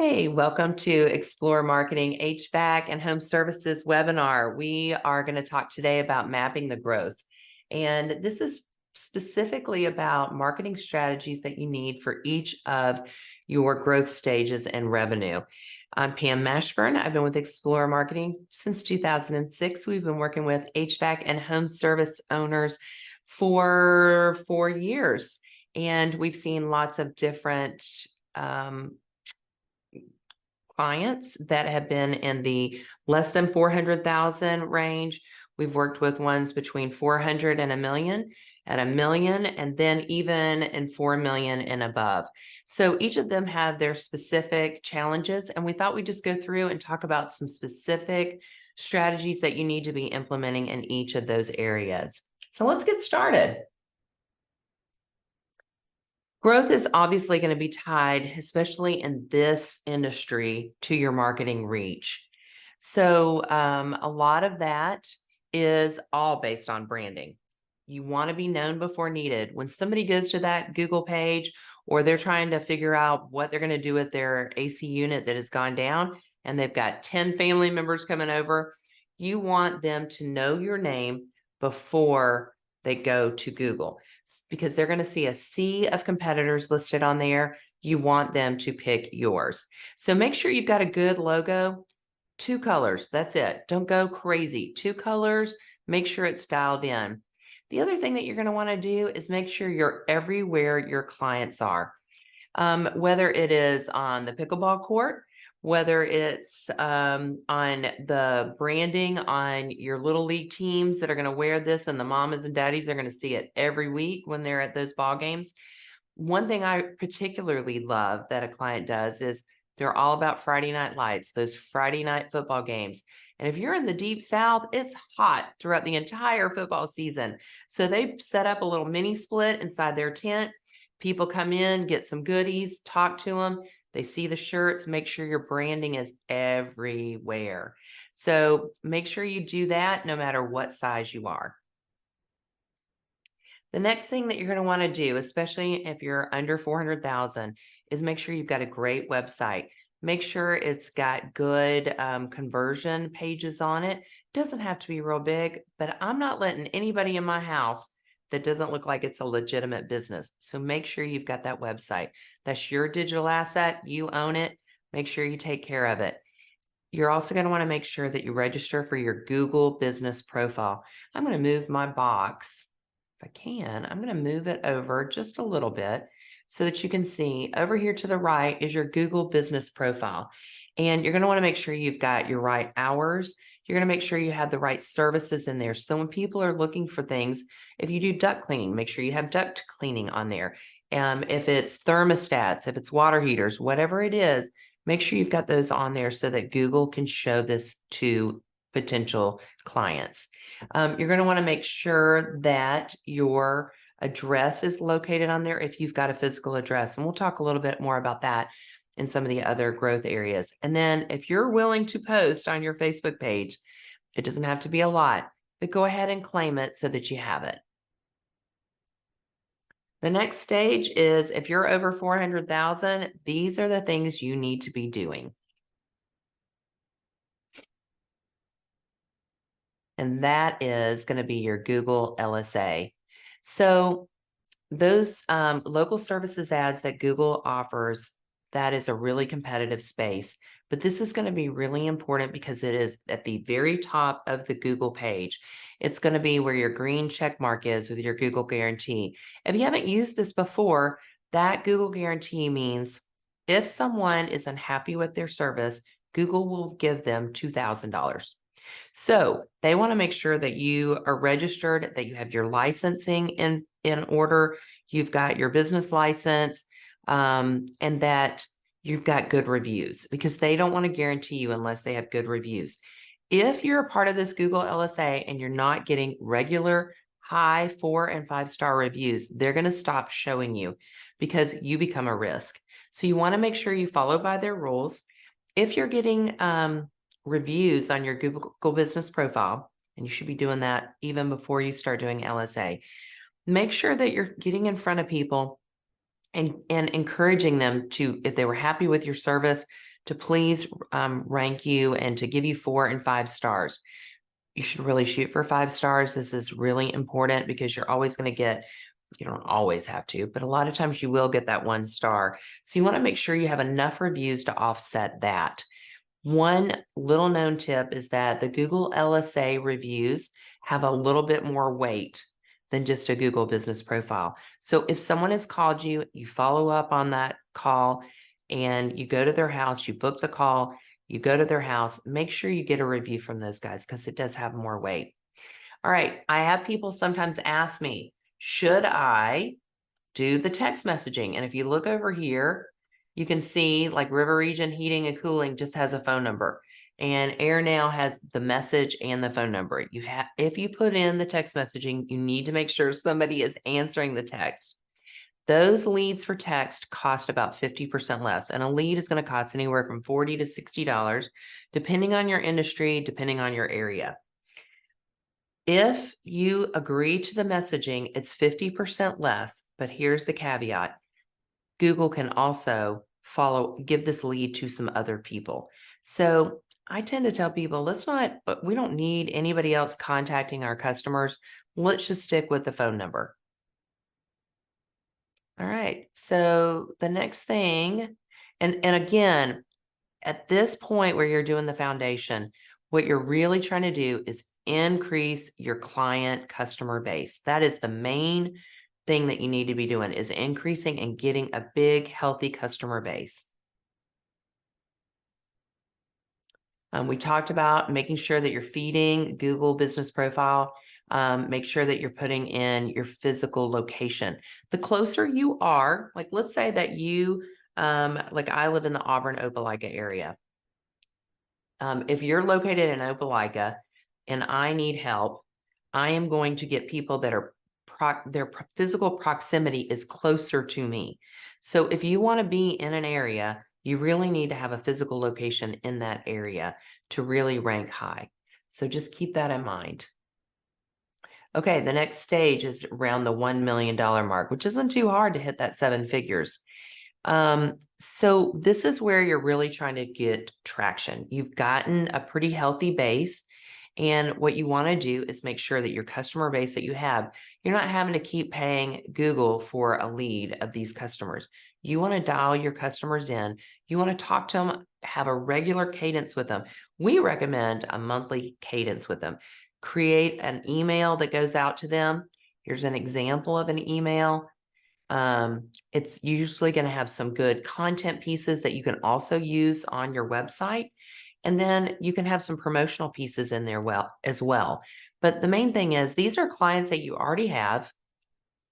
Hey, welcome to Explore Marketing HVAC and Home Services webinar. We are going to talk today about mapping the growth. And this is specifically about marketing strategies that you need for each of your growth stages and revenue. I'm Pam Mashburn. I've been with Explore Marketing since 2006. We've been working with HVAC and home service owners for 4 years. And we've seen lots of different clients that have been in the less than 400,000 range. We've worked with ones between 400 and a million, at a million, and then even in 4 million and above. So each of them have their specific challenges, and we thought we'd just go through and talk about some specific strategies that you need to be implementing in each of those areas. So let's get started. Growth is obviously going to be tied, especially in this industry, to your marketing reach. So a lot of that is all based on branding. You want to be known before needed. When somebody goes to that Google page or they're trying to figure out what they're going to do with their AC unit that has gone down and they've got 10 family members coming over, you want them to know your name before they go to Google, because they're going to see a sea of competitors listed on there. You want them to pick yours. So make sure you've got a good logo, 2 colors. That's it. Don't go crazy. 2 colors, make sure it's dialed in. The other thing that you're going to want to do is make sure you're everywhere your clients are, whether it is on the pickleball court, whether it's on the branding on your little league teams that are going to wear this, and the mamas and daddies are going to see it every week when they're at those ball games. One thing I particularly love that a client does is they're all about Friday night lights, those Friday night football games. And if you're in the deep South, it's hot throughout the entire football season. So they set up a little mini split inside their tent. People come in, get some goodies, talk to them. They see the shirts, make sure your branding is everywhere. So make sure you do that no matter what size you are. The next thing that you're going to want to do, especially if you're under 400,000, is make sure you've got a great website. Make sure it's got good conversion pages on it. Doesn't have to be real big, but I'm not letting anybody in my house that doesn't look like it's a legitimate business. So make sure you've got that website. That's your digital asset. You own it. Make sure you take care of it. You're also going to want to make sure that you register for your Google business profile. I'm going to move my box. If I can, I'm going to move it over just a little bit so that you can see over here to the right is your Google business profile. And you're going to want to make sure you've got your right hours. You're going to make sure you have the right services in there. So when people are looking for things, if you do duct cleaning, make sure you have duct cleaning on there. If it's thermostats, if it's water heaters, whatever it is, make sure you've got those on there so that Google can show this to potential clients. You're going to want to make sure that your address is located on there if you've got a physical address. And we'll talk a little bit more about that in some of the other growth areas. And then if you're willing to post on your Facebook page, it doesn't have to be a lot, but go ahead and claim it so that you have it. The next stage is if you're over 400,000, these are the things you need to be doing. And that is going to be your Google LSA. So those local services ads that Google offers, that is a really competitive space. But this is going to be really important because it is at the very top of the Google page. It's going to be where your green check mark is with your Google guarantee. If you haven't used this before, that Google guarantee means if someone is unhappy with their service, Google will give them $2,000. So they want to make sure that you are registered, that you have your licensing in order, you've got your business license, and that you've got good reviews, because they don't want to guarantee you unless they have good reviews. If you're a part of this Google LSA and you're not getting regular high 4 and 5 star reviews, they're going to stop showing you because you become a risk. So you want to make sure you follow by their rules. If you're getting reviews on your Google business profile, and you should be doing that even before you start doing LSA, make sure that you're getting in front of people and encouraging them to, if they were happy with your service, to please rank you and to give you 4 and 5 stars. You should really shoot for 5 stars. This is really important because you're always going to get, you don't always have to, but a lot of times you will get that 1 star. So you want to make sure you have enough reviews to offset that. One little known tip is that the Google LSA reviews have a little bit more weight than just a Google business profile. So if someone has called you, you follow up on that call and you go to their house, you book the call, you go to their house, make sure you get a review from those guys because it does have more weight. All right. I have people sometimes ask me, should I do the text messaging? And if you look over here, you can see like River Region Heating and Cooling just has a phone number, and Air Now has the message and the phone number. You have, if you put in the text messaging, you need to make sure somebody is answering the text. Those leads for text cost about 50% less, and a lead is going to cost anywhere from $40 to $60, depending on your industry, depending on your area. If you agree to the messaging, it's 50% less, but here's the caveat. Google can also give this lead to some other people. So I tend to tell people, we don't need anybody else contacting our customers. Let's just stick with the phone number. All right. So the next thing, and again, at this point where you're doing the foundation, what you're really trying to do is increase your client customer base. That is the main thing that you need to be doing, is increasing and getting a big, healthy customer base. We talked about making sure that you're feeding Google Business Profile. Make sure that you're putting in your physical location. The closer you are, like let's say that you, like I live in the Auburn, Opelika area. If you're located in Opelika and I need help, I am going to get people that are their physical proximity is closer to me. So if you want to be in an area, you really need to have a physical location in that area to really rank high. So just keep that in mind. Okay, the next stage is around the $1 million mark, which isn't too hard to hit that 7 figures. So this is where you're really trying to get traction. You've gotten a pretty healthy base. And what you want to do is make sure that your customer base that you have, you're not having to keep paying Google for a lead of these customers. You want to dial your customers in. You want to talk to them, have a regular cadence with them. We recommend a monthly cadence with them. Create an email that goes out to them. Here's an example of an email. It's usually going to have some good content pieces that you can also use on your website. And then you can have some promotional pieces in there as well. But the main thing is these are clients that you already have.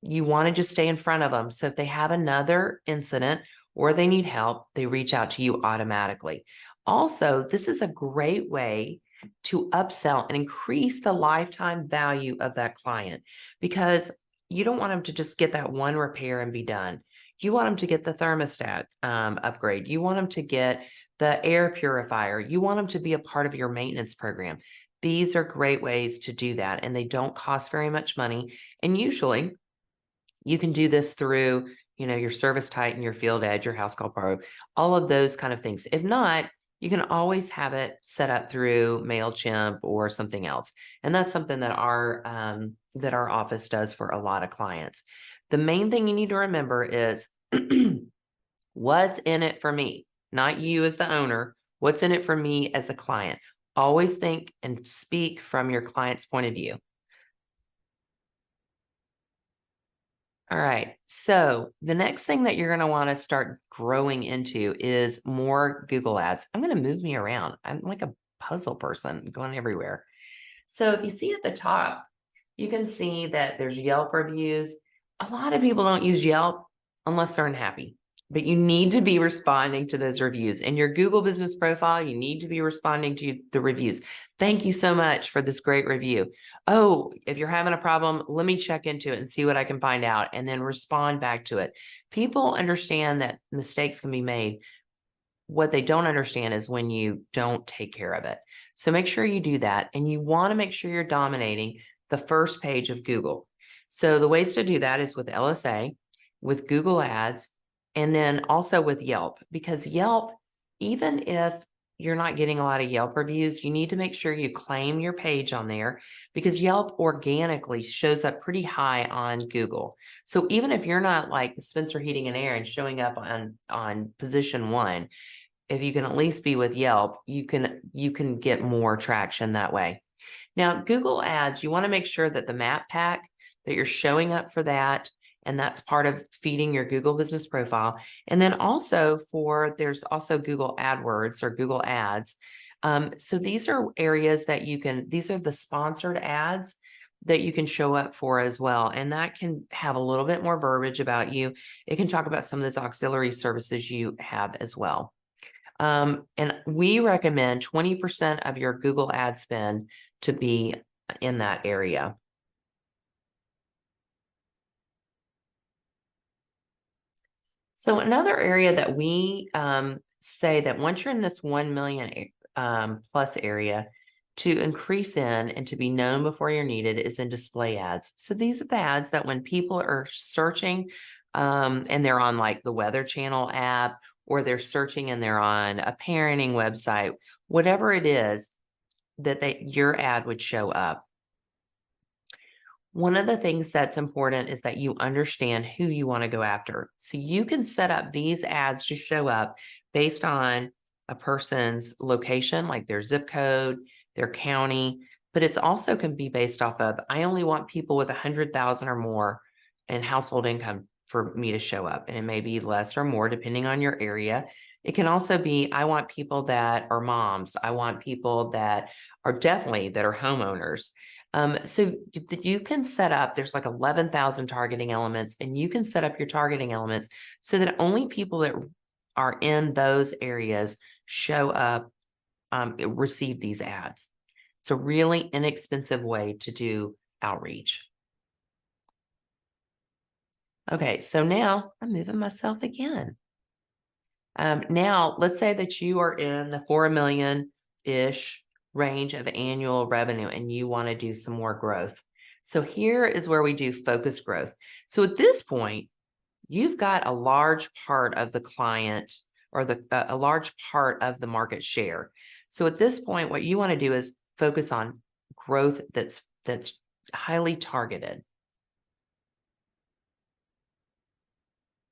You want to just stay in front of them. So if they have another incident or they need help, they reach out to you automatically. Also, this is a great way to upsell and increase the lifetime value of that client, because you don't want them to just get that one repair and be done. You want them to get the thermostat upgrade. You want them to get the air purifier. You want them to be a part of your maintenance program. These are great ways to do that, and they don't cost very much money. And usually you can do this through, your Service Titan, your Field Edge, your House Call Pro, all of those kind of things. If not, you can always have it set up through MailChimp or something else. And that's something that our office does for a lot of clients. The main thing you need to remember is what's in it for me, not you as the owner. What's in it for me as a client? Always think and speak from your client's point of view. All right. So the next thing that you're going to want to start growing into is more Google ads. I'm going to move me around. I'm like a puzzle person going everywhere. So if you see at the top, you can see that there's Yelp reviews. A lot of people don't use Yelp unless they're unhappy, but you need to be responding to those reviews. In your Google business profile, you need to be responding to the reviews. Thank you so much for this great review. Oh, if you're having a problem, let me check into it and see what I can find out, and then respond back to it. People understand that mistakes can be made. What they don't understand is when you don't take care of it. So make sure you do that. And you want to make sure you're dominating the first page of Google. So the ways to do that is with LSA, with Google Ads, and then also with Yelp, because Yelp even if you're not getting a lot of Yelp reviews, you need to make sure you claim your page on there, because Yelp organically shows up pretty high on Google. So even if you're not like Spencer Heating and Air and showing up on position 1, if you can at least be with Yelp, you can get more traction that way. Now, Google Ads, you want to make sure that the map pack, that you're showing up for that, and that's part of feeding your Google business profile. And then also there's also Google AdWords or Google Ads. So these are areas that these are the sponsored ads that you can show up for as well. And that can have a little bit more verbiage about you. It can talk about some of those auxiliary services you have as well. And we recommend 20% of your Google ad spend to be in that area. So another area that we say that once you're in this 1 million plus area, to increase in and to be known before you're needed is in display ads. So these are the ads that when people are searching and they're on like the Weather Channel app, or they're searching and they're on a parenting website, whatever it is, that your ad would show up. One of the things that's important is that you understand who you want to go after. So you can set up these ads to show up based on a person's location, like their zip code, their county, but it's also can be based off of, I only want people with 100,000 or more in household income for me to show up. And it may be less or more depending on your area. It can also be, I want people that are moms. I want people that are homeowners. So you can set up, there's like 11,000 targeting elements, and you can set up your targeting elements so that only people that are in those areas show up, receive these ads. It's a really inexpensive way to do outreach. Okay, so now I'm moving myself again. Now, let's say that you are in the 4 million-ish range of annual revenue and you want to do some more growth. So here is where we do focus growth. So at this point, you've got a large part of the client or a large part of the market share. So at this point, what you want to do is focus on growth that's highly targeted.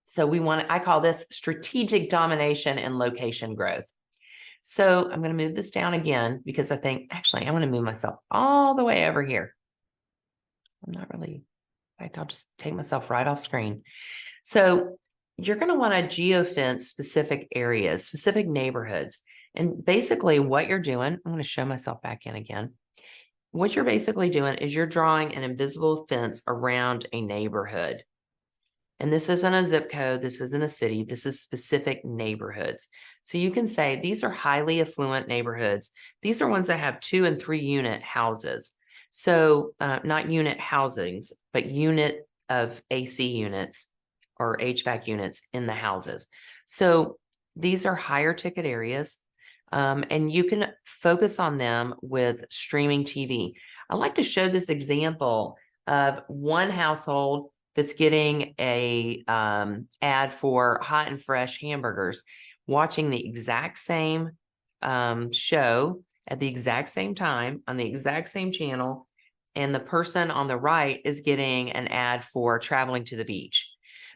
So I call this strategic domination and location growth. So I'm going to move this down again because I think, actually, I'm going to move myself all the way over here. I'm not really, in fact, I'll just take myself right off screen. So you're going to want to geofence specific areas, specific neighborhoods. And basically what you're doing, I'm going to show myself back in again. What you're basically doing is you're drawing an invisible fence around a neighborhood. And this isn't a zip code. This isn't a city. This is specific neighborhoods. So you can say these are highly affluent neighborhoods. These are ones that have 2 and 3 unit houses. So not unit housings, but unit of AC units or HVAC units in the houses. So these are higher ticket areas. And you can focus on them with streaming TV. I like to show this example of one household that's getting a ad for hot and fresh hamburgers, watching the exact same show at the exact same time on the exact same channel, and the person on the right is getting an ad for traveling to the beach.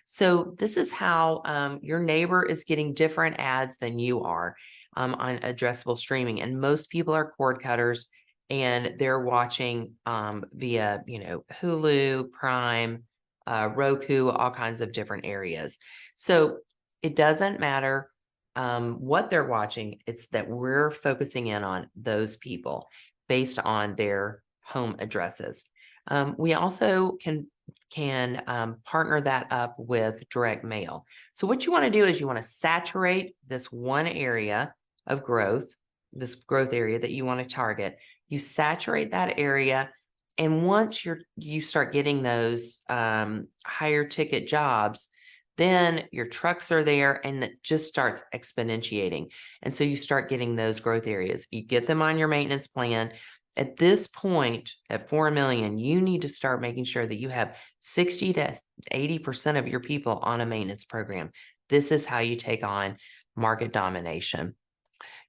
So this is how your neighbor is getting different ads than you are on addressable streaming, and most people are cord cutters, and they're watching via Hulu, Prime, Roku, all kinds of different areas. So it doesn't matter what they're watching. It's that we're focusing in on those people based on their home addresses. We also can partner that up with direct mail. So what you want to do is you want to saturate this one area of growth, this growth area that you want to target. You saturate that area. And once you start getting those higher ticket jobs, then your trucks are there and it just starts exponentiating. And so you start getting those growth areas. You get them on your maintenance plan. At this point, at 4 million, you need to start making sure that you have 60 to 80% of your people on a maintenance program. This is how you take on market domination.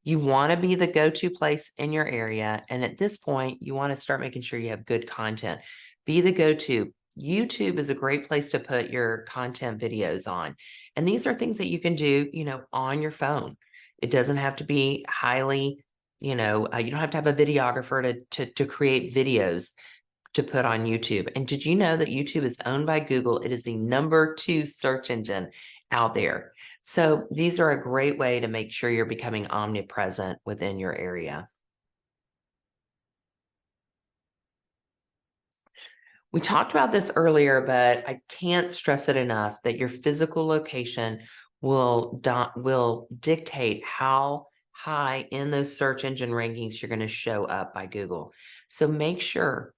You want to be the go-to place in your area. And at this point, you want to start making sure you have good content. Be the go-to. YouTube is a great place to put your content videos on. And these are things that you can do, on your phone. It doesn't have to be highly, you don't have to have a videographer to create videos to put on YouTube. And did you know that YouTube is owned by Google? It is the #2 search engine out there. So these are a great way to make sure you're becoming omnipresent within your area. We talked about this earlier, but I can't stress it enough that your physical location will dictate how high in those search engine rankings you're going to show up by Google. So make sure.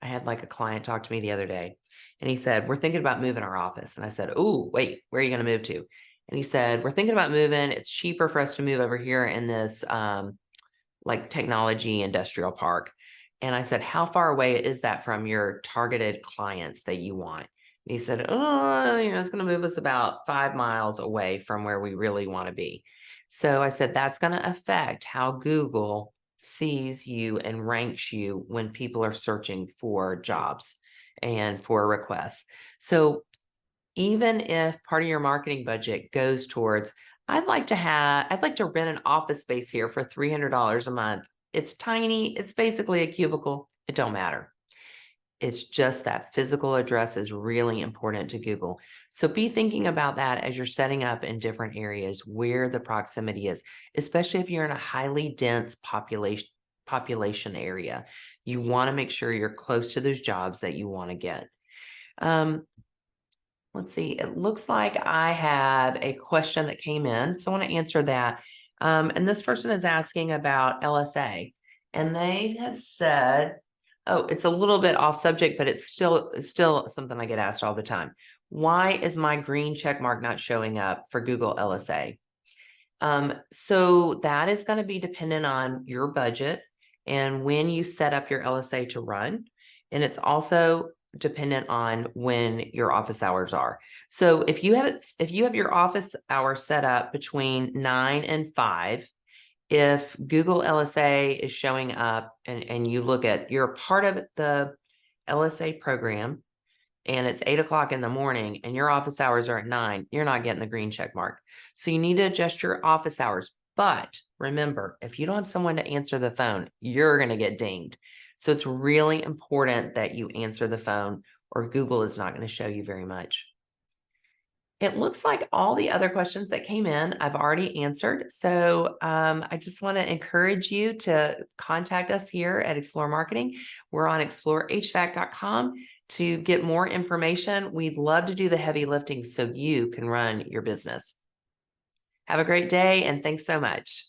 I had like a client talk to me the other day, and he said, we're thinking about moving our office. And I said, oh, wait, where are you going to move to? And he said, we're thinking about moving. It's cheaper for us to move over here in this like technology industrial park. And I said, how far away is that from your targeted clients that you want? And he said, oh, it's going to move us about 5 miles away from where we really want to be. So I said, that's going to affect how Google sees you and ranks you when people are searching for jobs and for requests. So even if part of your marketing budget goes towards, I'd like to rent an office space here for $300 a month. It's tiny. It's basically a cubicle. It don't matter. It's just that physical address is really important to Google. So be thinking about that as you're setting up in different areas where the proximity is, especially if you're in a highly dense population area. You want to make sure you're close to those jobs that you want to get. Let's see. It looks like I have a question that came in, so I want to answer that. And this person is asking about LSA, and they have said, oh, it's a little bit off subject, but it's still something I get asked all the time. Why is my green check mark not showing up for Google LSA? So that is going to be dependent on your budget and when you set up your LSA to run. And it's also dependent on when your office hours are. So if you have your office hours set up between 9 and 5, if Google LSA is showing up and you look at, you're a part of the LSA program and it's 8 o'clock in the morning and your office hours are at 9, you're not getting the green check mark. So you need to adjust your office hours. But remember, if you don't have someone to answer the phone, you're going to get dinged. So it's really important that you answer the phone or Google is not going to show you very much. It looks like all the other questions that came in, I've already answered. So I just want to encourage you to contact us here at Explore Marketing. We're on explorehvac.com to get more information. We'd love to do the heavy lifting so you can run your business. Have a great day, and thanks so much.